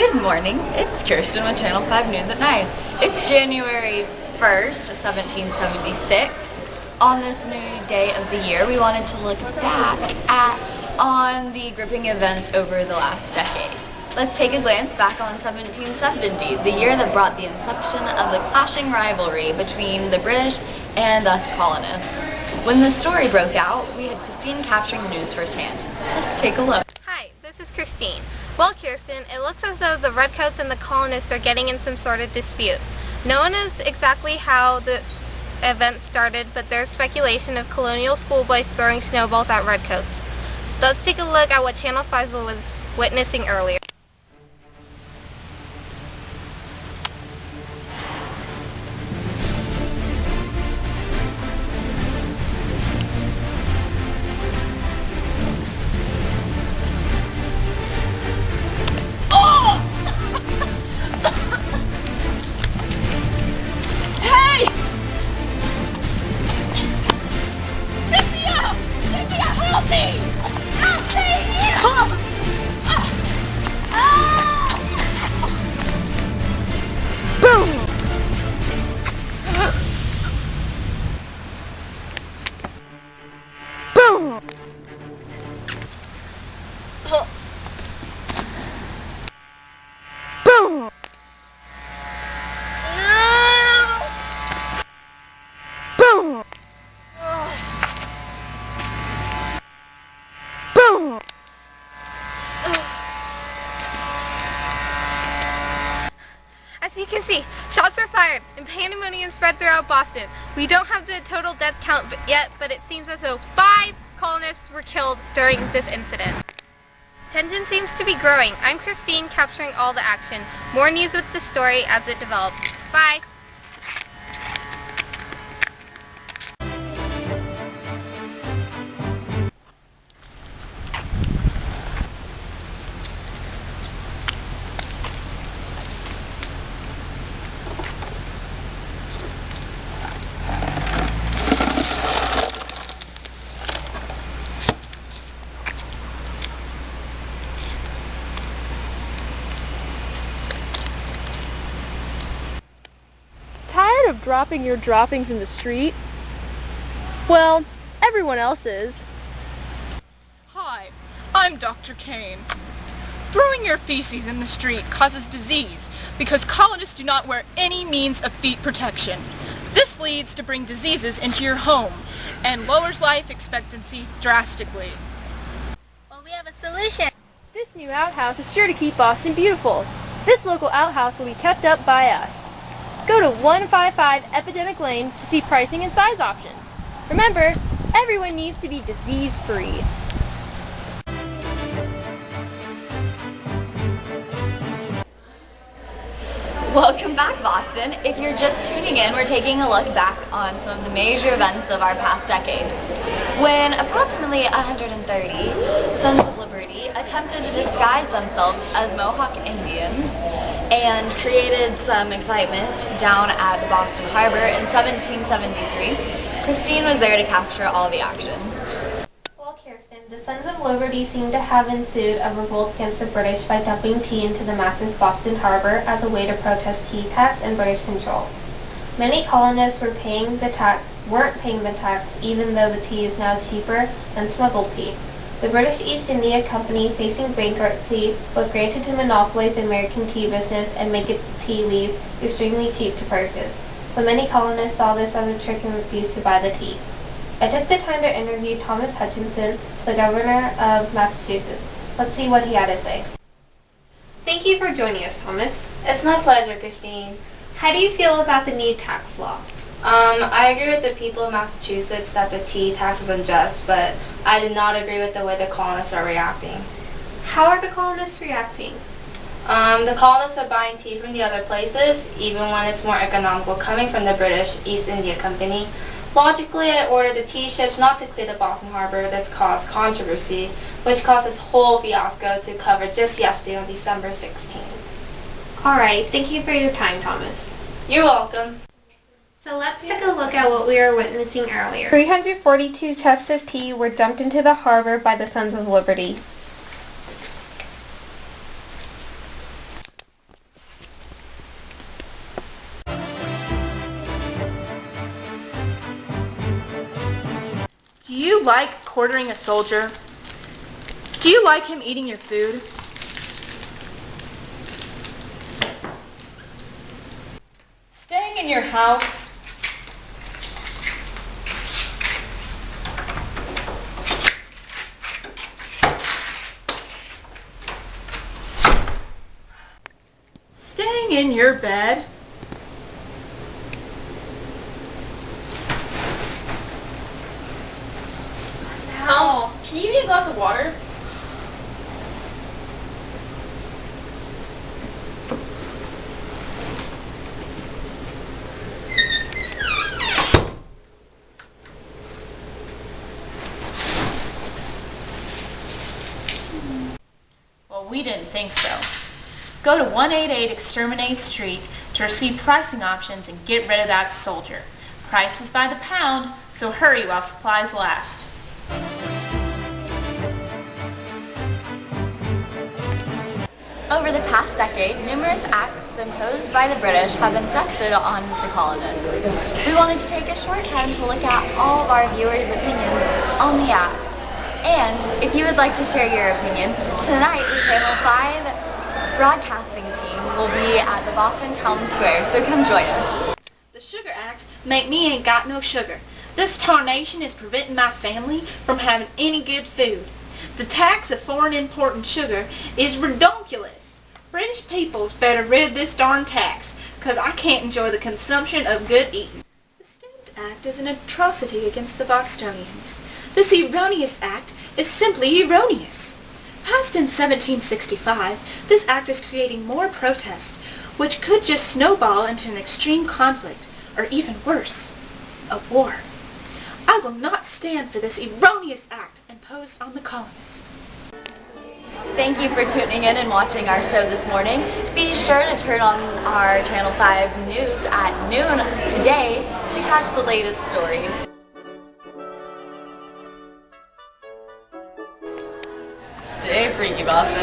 Good morning, it's Kirsten with Channel 5 News at 9. It's January 1st, 1776. On this new day of the year, we wanted to look back on the gripping events over the last decade. Let's take a glance back on 1770, the year that brought the inception of the clashing rivalry between the British and us colonists. When the story broke out, we had Christine capturing the news firsthand. Let's take a look. Hi, this is Christine. Well, Kirsten, it looks as though the Redcoats and the colonists are getting in some sort of dispute. No one knows exactly how the event started, but there's speculation of colonial schoolboys throwing snowballs at Redcoats. Let's take a look at what Channel 5 was witnessing earlier. As you can see, shots are fired and pandemonium spread throughout Boston. We don't have the total death count yet, but it seems as though 5 colonists were killed during this incident. Tension seems to be growing. I'm Christine, capturing all the action. More news with the story as it develops. Bye! Tired of dropping your droppings in the street? Well, everyone else is. Hi, I'm Dr. Kane. Throwing your feces in the street causes disease because colonists do not wear any means of feet protection. This leads to bring diseases into your home and lowers life expectancy drastically. Well, we have a solution. This new outhouse is sure to keep Boston beautiful. This local outhouse will be kept up by us. Go to 155 Epidemic Lane to see pricing and size options. Remember, everyone needs to be disease-free. Welcome back, Boston. If you're just tuning in, we're taking a look back on some of the major events of our past decade. When approximately 130 Sons of Liberty attempted to disguise themselves as Mohawk Indians and created some excitement down at the Boston Harbor in 1773, Christine was there to capture all the action. Well, Kirsten, the Sons of Liberty seem to have ensued a revolt against the British by dumping tea into the massive Boston Harbor as a way to protest tea tax and British control. Many colonists weren't paying the tax even though the tea is now cheaper than smuggled tea. The British East India Company, facing bankruptcy, was granted to monopolize the American tea business and make its tea leaves extremely cheap to purchase. But many colonists saw this as a trick and refused to buy the tea. I took the time to interview Thomas Hutchinson, the governor of Massachusetts. Let's see what he had to say. Thank you for joining us, Thomas. It's my pleasure, Christine. How do you feel about the new tax law? I agree with the people of Massachusetts that the tea tax is unjust, but I do not agree with the way the colonists are reacting. How are the colonists reacting? The colonists are buying tea from the other places, even when it's more economical coming from the British East India Company. Logically, I ordered the tea ships not to clear the Boston Harbor. This caused controversy, which caused this whole fiasco to cover just yesterday on December 16th. Alright, thank you for your time, Thomas. You're welcome. So let's take a look at what we were witnessing earlier. 342 chests of tea were dumped into the harbor by the Sons of Liberty. Do you like quartering a soldier? Do you like him eating your food? Staying in your house? Staying in your bed? Now, can you give me a glass of water? Well, we didn't think so. Go to 188 Exterminate Street to receive pricing options and get rid of that soldier. Prices by the pound, so hurry while supplies last. Over the past decade, numerous acts imposed by the British have been thrusted on the colonists. We wanted to take a short time to look at all of our viewers' opinions on the acts. And if you would like to share your opinion, tonight the Channel 5 broadcasting team will be at the Boston Town Square, so come join us. The Sugar Act make me ain't got no sugar. This tarnation is preventing my family from having any good food. The tax of foreign imported sugar is redonkulous. British peoples better rid this darn tax, 'cause I can't enjoy the consumption of good eating. The Stamp Act is an atrocity against the Bostonians. This erroneous act is simply erroneous. Passed in 1765, this act is creating more protest, which could just snowball into an extreme conflict, or even worse, a war. I will not stand for this erroneous act imposed on the colonists. Thank you for tuning in and watching our show this morning. Be sure to turn on our Channel 5 news at noon today to catch the latest stories. Stay freaky, Boston.